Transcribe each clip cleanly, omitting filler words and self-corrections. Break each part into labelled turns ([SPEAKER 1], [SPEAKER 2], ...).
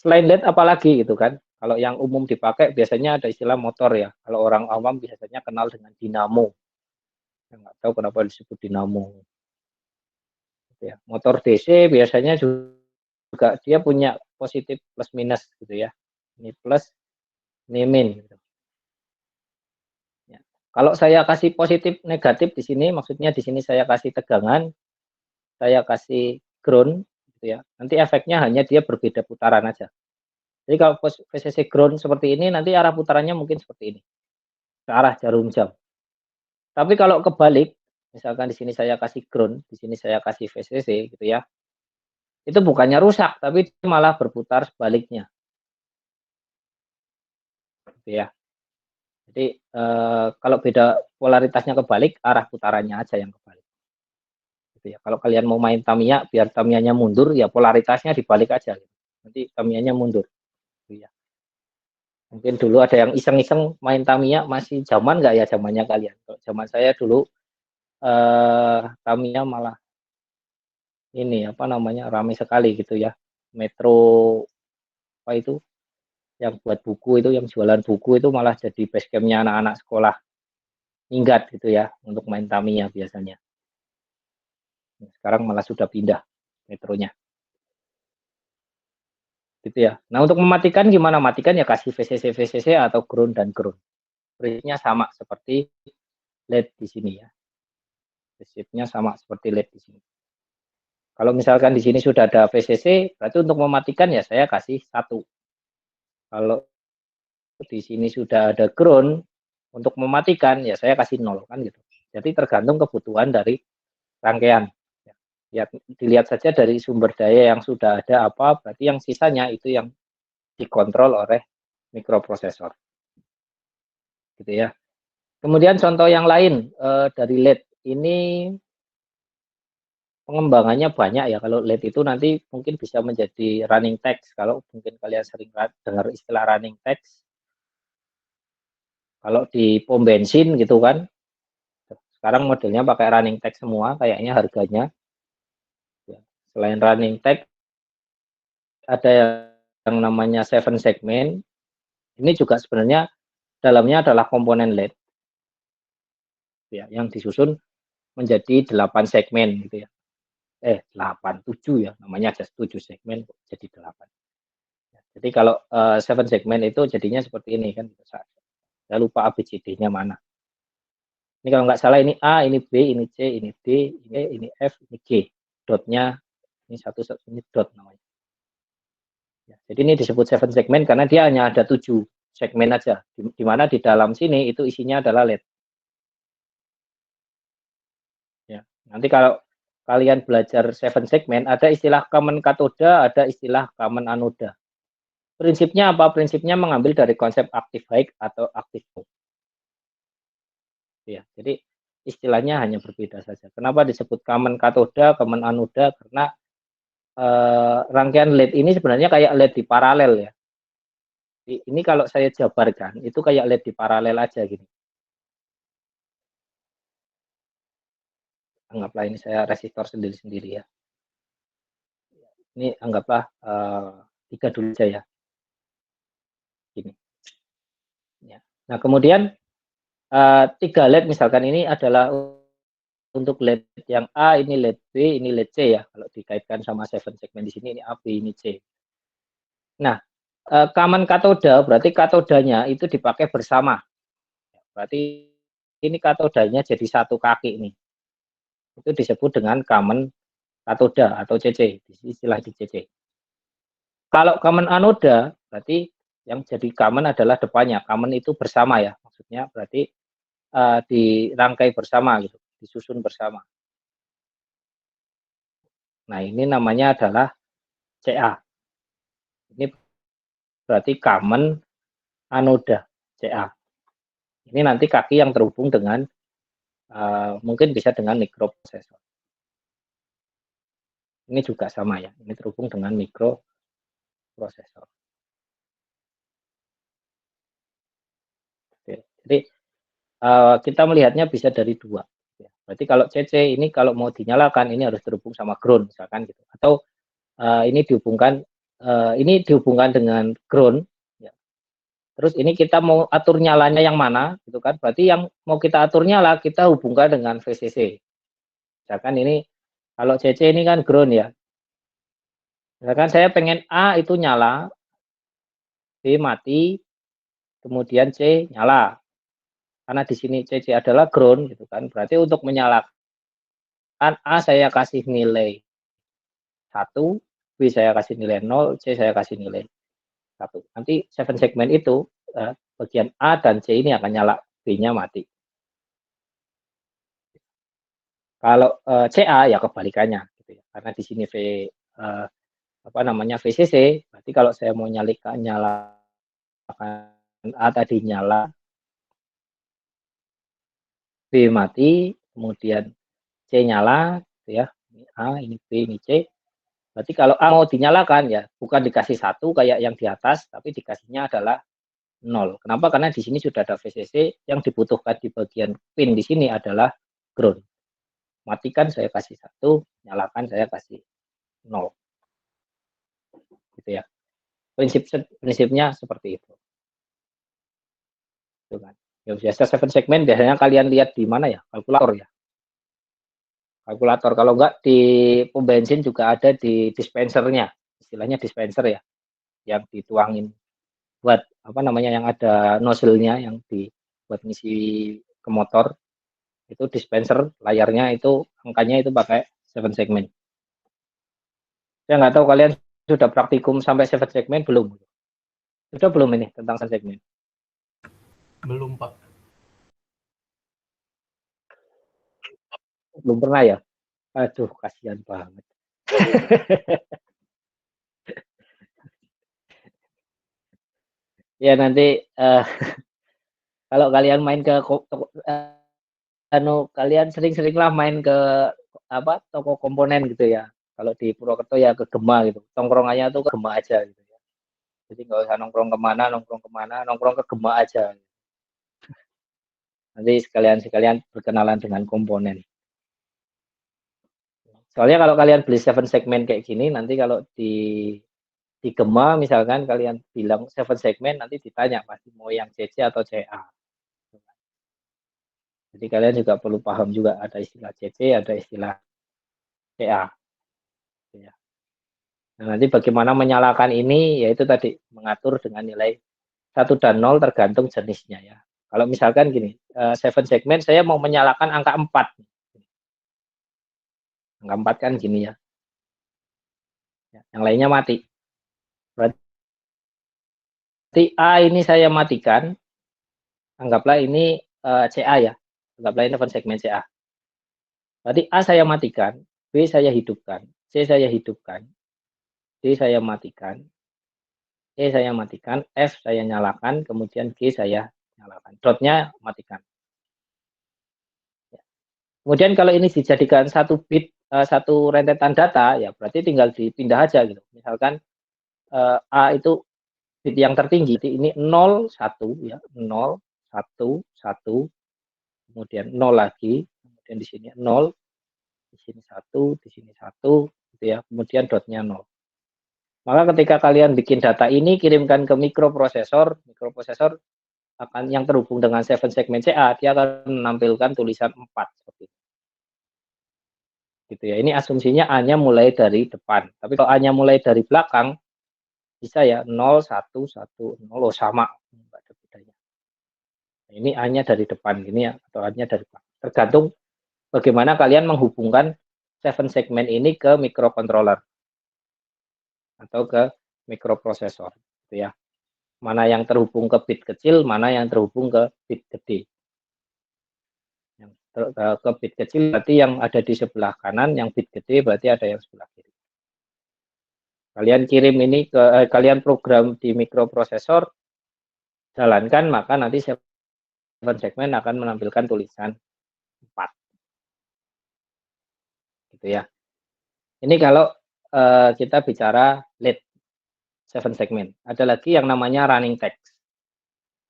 [SPEAKER 1] Selain LED apalagi gitu kan. Kalau yang umum dipakai biasanya ada istilah motor ya. Kalau orang awam biasanya kenal dengan dinamo. Saya nggak tahu kenapa disebut dinamo. Gitu ya. Motor DC biasanya juga dia punya positif plus minus gitu ya. Ini plus, ini min. Gitu. Ya. Kalau saya kasih positif negatif di sini, maksudnya di sini saya kasih tegangan, saya kasih ground, gitu ya. Nanti efeknya hanya dia berbeda putaran aja. Jadi kalau VCC ground seperti ini, nanti arah putarannya mungkin seperti ini, ke arah jarum jam. Tapi kalau kebalik, misalkan di sini saya kasih ground, di sini saya kasih VCC gitu ya, itu bukannya rusak, tapi malah berputar sebaliknya, gitu ya. Jadi kalau beda polaritasnya kebalik, arah putarannya aja yang kebalik. Gitu ya. Kalau kalian mau main Tamiya, biar Tamiyanya mundur, ya polaritasnya dibalik aja. Gitu. Nanti Tamiyanya mundur. Gitu ya. Mungkin dulu ada yang iseng-iseng main Tamiya, masih zaman nggak ya zamannya kalian? Kalau zaman saya dulu Tamiya malah ini apa namanya ramai sekali gitu ya. Metro apa itu yang buat buku itu, yang jualan buku itu malah jadi base campnya anak-anak sekolah minggat gitu ya untuk main Tamiya biasanya. Sekarang malah sudah pindah metronya. Gitu ya. Nah, untuk mematikan gimana? Matikan ya kasih VCC atau ground dan ground. Prinsipnya sama seperti LED di sini ya. Prinsipnya sama seperti LED di sini. Kalau misalkan di sini sudah ada VCC, berarti untuk mematikan ya saya kasih 1. Kalau di sini sudah ada ground, untuk mematikan ya saya kasih 0 kan gitu. Jadi tergantung kebutuhan dari rangkaian. Ya, dilihat saja dari sumber daya yang sudah ada apa, berarti yang sisanya itu yang dikontrol oleh mikroprosesor. Gitu ya. Kemudian contoh yang lain dari LED ini pengembangannya banyak ya. Kalau LED itu nanti mungkin bisa menjadi running text. Kalau mungkin kalian sering dengar istilah running text. Kalau di pom bensin gitu kan, sekarang modelnya pakai running text semua, kayaknya harganya. Ya. Selain running text, ada yang namanya 7 segment. Ini juga sebenarnya dalamnya adalah komponen LED. Ya, yang disusun menjadi 8 segmen gitu ya. 8, 7 ya, namanya ada 7 segmen jadi 8. Jadi kalau 7 segmen itu jadinya seperti ini kan. Saya lupa ABCD-nya mana. Ini kalau nggak salah ini A, ini B, ini C, ini D, ini F, ini G. Dotnya ini satu ini dot namanya. Ya, jadi ini disebut 7 segmen karena dia hanya ada 7 segmen aja. Di mana di dalam sini itu isinya adalah LED. Ya, nanti kalau kalian belajar 7 segmen, ada istilah common katoda, ada istilah common anoda. Prinsipnya apa? Prinsipnya mengambil dari konsep aktif high atau aktif low. Ya, jadi istilahnya hanya berbeda saja. Kenapa disebut common katoda, common anoda? Karena rangkaian LED ini sebenarnya kayak LED di paralel ya. Ini kalau saya jabarkan, itu kayak LED di paralel aja gini. Anggaplah ini saya resistor sendiri-sendiri ya. Ini anggaplah 3 dulu aja ya. Gini. Ya. Nah, kemudian 3 LED misalkan ini adalah untuk LED yang A, ini LED B, ini LED C ya. Kalau dikaitkan sama 7 segmen di sini, ini A, B, ini C. Nah, common katoda berarti katodanya itu dipakai bersama. Berarti ini katodanya jadi satu kaki ini. Itu disebut dengan common katoda atau CC, istilah di CC. Kalau common anoda berarti yang jadi common adalah depannya. Common itu bersama ya, maksudnya berarti dirangkai bersama gitu, disusun bersama. Nah, ini namanya adalah CA. Ini berarti common anoda CA. Ini nanti kaki yang terhubung dengan mungkin bisa dengan mikroprosesor. Ini juga sama ya, ini terhubung dengan mikroprosesor. Jadi kita melihatnya bisa dari 2. Berarti kalau CC ini kalau mau dinyalakan ini harus terhubung sama ground misalkan gitu. Atau ini dihubungkan ini dihubungkan dengan ground, ya. Terus ini kita mau atur nyalanya yang mana, gitu kan? Berarti yang mau kita atur nyala kita hubungkan dengan VCC. Misalkan ini kalau CC ini kan ground ya. Misalkan saya pengen A itu nyala, B mati, kemudian C nyala. Karena di sini CC adalah ground gitu kan. Berarti untuk menyalakan A saya kasih nilai 1, B saya kasih nilai 0, C saya kasih nilai 1. Nanti 7 segmen itu bagian A dan C ini akan nyala, B-nya mati. Kalau CA ya kebalikannya gitu ya. Karena di sini apa namanya VCC, berarti kalau saya mau nyalakan A tadi nyala, B mati, kemudian C nyala, gitu ya. Ini A, ini B, ini C. Berarti kalau A mau dinyalakan ya bukan dikasih 1 kayak yang di atas, tapi dikasihnya adalah 0. Kenapa? Karena di sini sudah ada VCC, yang dibutuhkan di bagian pin di sini adalah ground. Matikan saya kasih 1, nyalakan saya kasih 0. Gitu ya. Prinsipnya seperti itu. Gitu kan. Ya biasa 7 segmen biasanya kalian lihat di mana ya? Kalkulator ya. Kalkulator. Kalau enggak di pom bensin juga ada di dispensernya. Istilahnya dispenser ya. Yang dituangin buat apa namanya yang ada nozzle-nya yang buat ngisi ke motor. Itu dispenser layarnya itu angkanya itu pakai 7 segmen. Saya nggak tahu kalian sudah praktikum sampai 7 segmen belum? Sudah belum ini tentang 7 segmen?
[SPEAKER 2] Belum, Pak.
[SPEAKER 1] Belum pernah ya? Aduh, kasihan banget. Ya nanti kalau kalian main ke kalian sering-seringlah main ke apa toko komponen gitu ya. Kalau di Purwokerto ya ke Gema gitu. Tongkrongannya tuh ke Gema aja gitu ya. Jadi nggak usah nongkrong kemana, nongkrong ke Gema aja. Nanti sekalian berkenalan dengan komponen. Soalnya kalau kalian beli 7 segmen kayak gini, nanti kalau di Gema misalkan kalian bilang 7 segmen, nanti ditanya pasti mau yang CC atau CA. Jadi kalian juga perlu paham juga ada istilah CC, ada istilah CA. Ya. Nah, nanti bagaimana menyalakan ini, yaitu tadi mengatur dengan nilai 1 dan 0 tergantung jenisnya ya. Kalau misalkan gini, 7 segmen saya mau menyalakan angka 4. Angka 4 kan gini ya. Yang lainnya mati. Berarti A ini saya matikan, anggaplah ini CA ya. Anggaplah ini 7 segmen CA. Berarti A saya matikan, B saya hidupkan, C saya hidupkan, D saya matikan, E saya matikan, F saya nyalakan, kemudian G saya nyalakan. Dotnya matikan. Kemudian kalau ini dijadikan satu bit, satu rentetan data, ya berarti tinggal dipindah aja gitu. Misalkan A itu bit yang tertinggi, ini 0, 1 ya, 0, 1, 1, kemudian 0 lagi, kemudian di sini 0, di sini 1, di sini 1, gitu ya. Kemudian dotnya 0. Maka ketika kalian bikin data ini kirimkan ke mikroprosesor akan yang terhubung dengan 7 segmen CA, dia akan menampilkan tulisan 4 seperti itu. Gitu ya. Ini asumsinya A-nya mulai dari depan. Tapi kalau A-nya mulai dari belakang, bisa ya 0, 1, 1, 0, oh sama. Enggak ada bedanya. Ini A-nya dari depan gini ya, atau A-nya dari belakang. Tergantung bagaimana kalian menghubungkan 7 segmen ini ke microcontroller atau ke mikroprosesor. Gitu ya. Mana yang terhubung ke bit kecil, mana yang terhubung ke bit gede. Yang ke bit kecil berarti yang ada di sebelah kanan, yang bit gede berarti ada yang sebelah kiri. Kalian kirim ini kalian program di mikroprosesor, jalankan, maka nanti 7 segmen akan menampilkan tulisan 4. Gitu ya. Ini kalau kita bicara lead 7 segmen. Ada lagi yang namanya running text.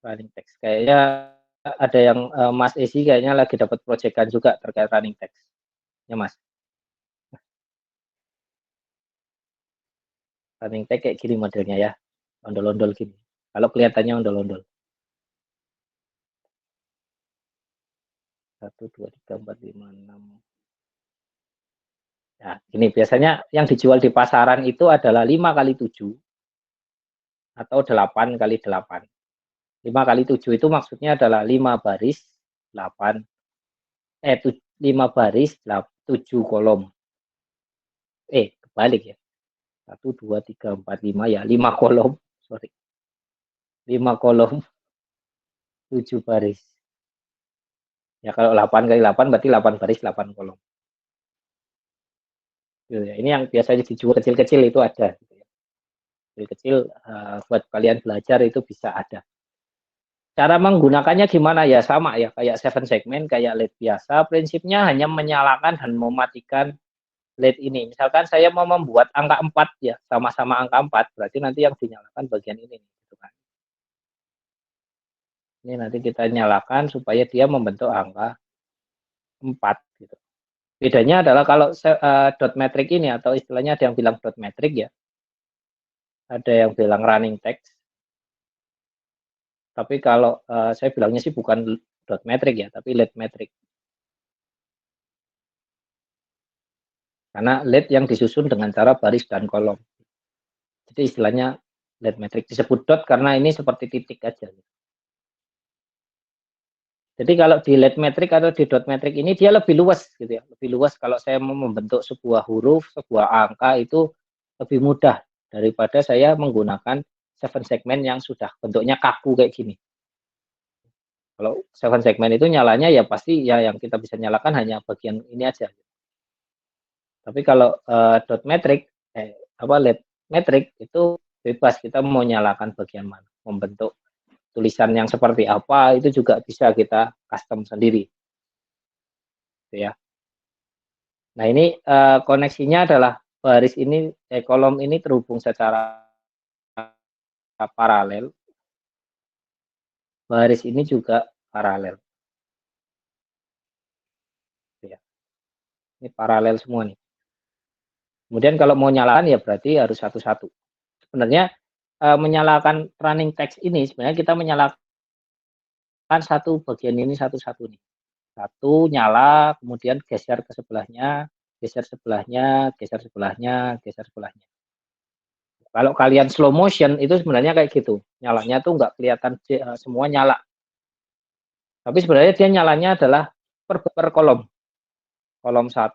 [SPEAKER 1] Running text. Kayaknya ada yang Mas Esi kayaknya lagi dapat proyekan juga terkait running text. Ya Mas. running text kayak gini modelnya ya, ondol-ondol gini. Kalau kelihatannya ondol-ondol. 1, 2, 3, 4, 5, 6. Nah, ini biasanya yang dijual di pasaran itu adalah 5 kali 7 atau 8 kali 8. 5 kali 7 itu maksudnya adalah 5 baris 8 5 baris 7 kolom. Kebalik ya. 1, 2, 3, 4, 5 ya, 5 kolom. Sorry. 5 kolom 7 baris. Ya kalau 8 kali 8 berarti 8 baris 8 kolom. Ini yang biasanya dijual kecil-kecil itu ada. Kecil-kecil buat kalian belajar itu bisa ada. Cara menggunakannya gimana ya, sama ya kayak 7 segment, kayak LED biasa. Prinsipnya hanya menyalakan dan mematikan LED ini. Misalkan saya mau membuat angka 4 ya, sama-sama angka 4, berarti nanti yang dinyalakan bagian ini gitu kan. Ini nanti kita nyalakan supaya dia membentuk angka 4 gitu. Bedanya adalah kalau dot metric ini, atau istilahnya ada yang bilang dot metric ya, ada yang bilang running text. Tapi kalau saya bilangnya sih bukan dot metric ya, tapi LED metric. Karena LED yang disusun dengan cara baris dan kolom. Jadi istilahnya LED metric. Disebut dot karena ini seperti titik aja. Jadi kalau di LED metric atau di dot metric ini dia lebih luas gitu ya. Lebih luas kalau saya mau membentuk sebuah huruf, sebuah angka itu lebih mudah daripada saya menggunakan 7 segment yang sudah bentuknya kaku kayak gini. Kalau 7 segment itu nyalanya ya pasti ya yang kita bisa nyalakan hanya bagian ini aja. Tapi kalau dot metric, LED metric itu bebas, kita mau nyalakan bagian mana, membentuk tulisan yang seperti apa itu juga bisa kita custom sendiri, gitu ya. Nah ini koneksinya adalah baris ini, kolom ini terhubung secara paralel, baris ini juga paralel. Gitu ya. Ini paralel semua nih. Kemudian kalau mau nyalakan ya berarti harus satu-satu. Sebenarnya menyalakan running text ini sebenarnya kita menyalakan satu bagian ini satu-satu nih. Satu nyala, kemudian geser ke sebelahnya, geser sebelahnya, geser sebelahnya, geser sebelahnya. Kalau kalian slow motion itu sebenarnya kayak gitu. Nyalanya tuh nggak kelihatan semua nyala. Tapi sebenarnya dia nyalanya adalah per kolom. Kolom 1,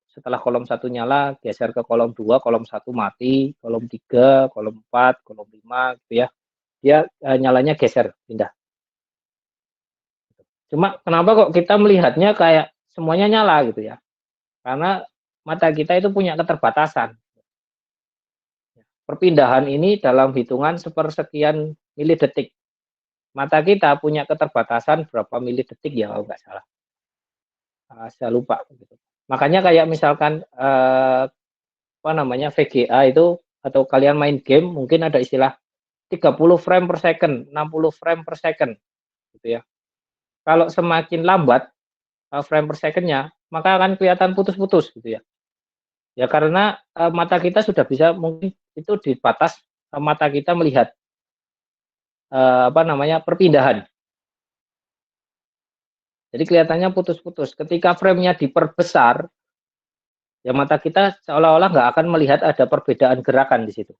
[SPEAKER 1] setelah kolom 1 nyala, geser ke kolom 2, kolom 1 mati, kolom 3, kolom 4, kolom 5 gitu ya. Dia nyalanya geser, pindah. Cuma kenapa kok kita melihatnya kayak semuanya nyala gitu ya? Karena mata kita itu punya keterbatasan. Perpindahan ini dalam hitungan sepersekian milidetik. Mata kita punya keterbatasan berapa milidetik ya kalau nggak salah. Saya lupa. Gitu. Makanya kayak misalkan apa namanya VGA itu, atau kalian main game mungkin ada istilah 30 frame per second, 60 frame per second gitu ya. Kalau semakin lambat frame per second-nya, maka akan kelihatan putus-putus gitu ya. Ya karena mata kita sudah bisa, mungkin itu di batas mata kita melihat apa namanya perpindahan. Jadi kelihatannya putus-putus. Ketika frame-nya diperbesar, ya mata kita seolah-olah nggak akan melihat ada perbedaan gerakan di situ.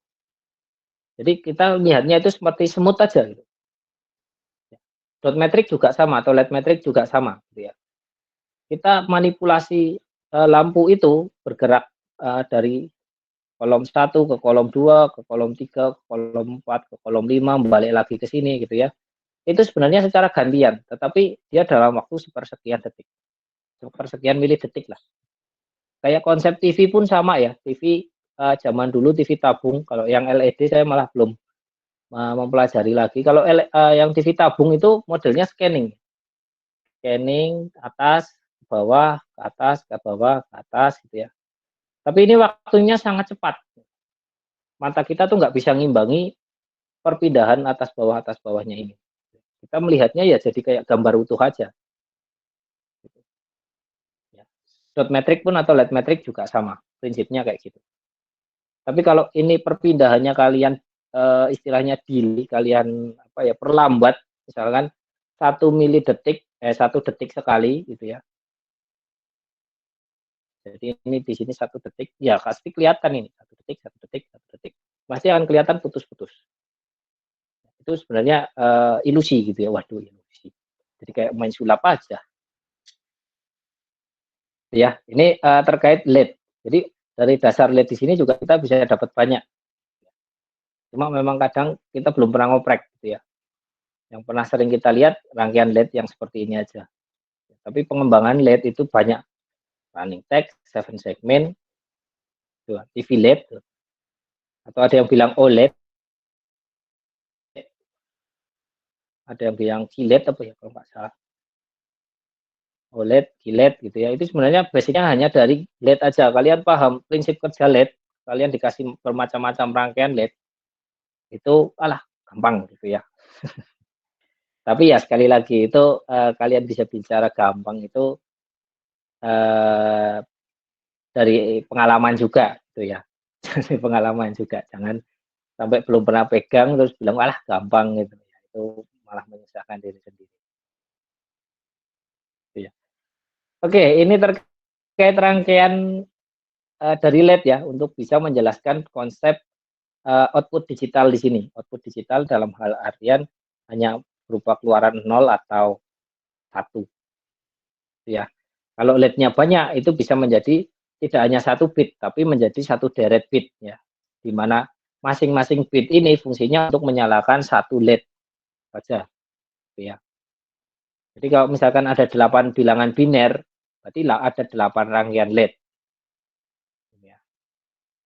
[SPEAKER 1] Jadi kita lihatnya itu seperti semut aja. Gitu. Dot metric juga sama, atau LED metric juga sama. Gitu ya. Kita manipulasi lampu itu bergerak dari kolom 1 ke kolom 2, ke kolom 3, ke kolom 4, ke kolom 5, balik lagi ke sini gitu ya. Itu sebenarnya secara gantian, tetapi dia dalam waktu sepersekian detik. Sepersekian milidetik lah. Kayak konsep TV pun sama ya. TV zaman dulu TV tabung, kalau yang LED saya malah belum mempelajari lagi. Kalau yang TV tabung itu modelnya scanning. Scanning atas, ke bawah, ke atas, ke bawah, ke atas gitu ya. Tapi ini waktunya sangat cepat. Mata kita tuh nggak bisa ngimbangi perpindahan atas bawahnya ini. Kita melihatnya ya jadi kayak gambar utuh aja. Ya. Dot metric pun atau LED metric juga sama, prinsipnya kayak gitu. Tapi kalau ini perpindahannya kalian istilahnya delay, kalian apa ya, perlambat, misalkan 1 detik sekali gitu ya. Jadi ini di sini 1 detik, ya pasti kelihatan ini 1 detik, 1 detik, 1 detik, pasti akan kelihatan putus-putus. Itu sebenarnya ilusi gitu ya, waduh ilusi. Jadi kayak main sulap aja. Ya, ini terkait LED. Jadi dari dasar LED di sini juga kita bisa dapat banyak. Cuma memang kadang kita belum pernah ngoprek gitu ya. Yang pernah sering kita lihat rangkaian LED yang seperti ini aja. Tapi pengembangan LED itu banyak. Running text, 7 segment, TV LED, atau ada yang bilang OLED, ada yang bilang QLED apa ya kalau nggak salah. OLED, QLED gitu ya. Itu sebenarnya basicnya hanya dari LED aja. Kalian paham prinsip kerja LED, kalian dikasih bermacam-macam rangkaian LED, itu alah gampang gitu ya. Tapi ya sekali lagi itu kalian bisa bicara gampang itu dari pengalaman juga gitu ya. Dari pengalaman juga. Jangan sampai belum pernah pegang terus bilang alah gampang gitu ya. Itu malah menyusahkan diri sendiri. Gitu ya. Oke, ini terkait rangkaian dari LED ya untuk bisa menjelaskan konsep output digital di sini. Output digital dalam hal artian hanya berupa keluaran 0 atau 1 ya. Kalau LED-nya banyak itu bisa menjadi tidak hanya 1 bit tapi menjadi 1 deret bit ya. Di mana masing-masing bit ini fungsinya untuk menyalakan 1 LED saja ya. Jadi kalau misalkan ada 8 bilangan biner berarti ada 8 rangkaian LED.